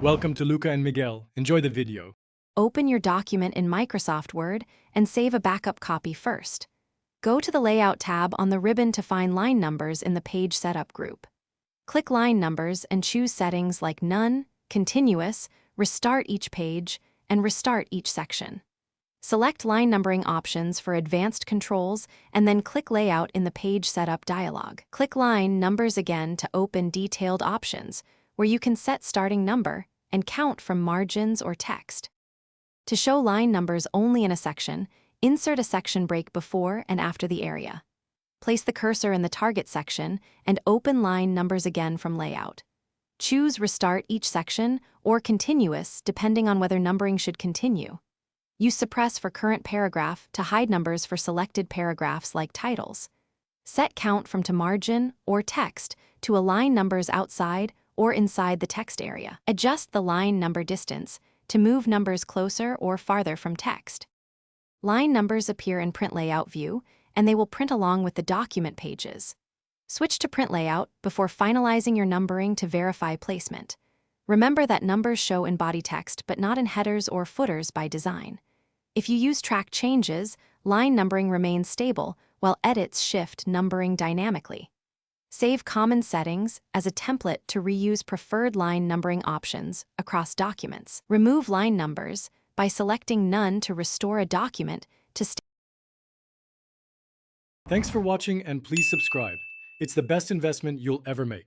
Welcome to Luca and Miguel. Enjoy the video. Open your document in Microsoft Word and save a backup copy first. Go to the Layout tab on the ribbon to find line numbers in the Page Setup group. Click Line Numbers and choose settings like None, Continuous, Restart each page, and Restart each section. Select line numbering options for advanced controls and then click Layout in the Page Setup dialog. Click Line Numbers again to open Detailed Options, where you can set starting number and count from margins or text. To show line numbers only in a section, insert a section break before and after the area. Place the cursor in the target section and open line numbers again from Layout. Choose Restart each section or Continuous depending on whether numbering should continue. Use Suppress for current paragraph to hide numbers for selected paragraphs like titles. Set count from to margin or text to align numbers outside or inside the text area. Adjust the line number distance to move numbers closer or farther from text. Line numbers appear in Print Layout view, and they will print along with the document pages. Switch to Print Layout before finalizing your numbering to verify placement. Remember that numbers show in body text but not in headers or footers by design. If you use Track Changes, line numbering remains stable while edits shift numbering dynamically. Save common settings as a template to reuse preferred line numbering options across documents. Remove line numbers by selecting None to restore a document to stay. Thanks for watching and please subscribe. It's the best investment you'll ever make.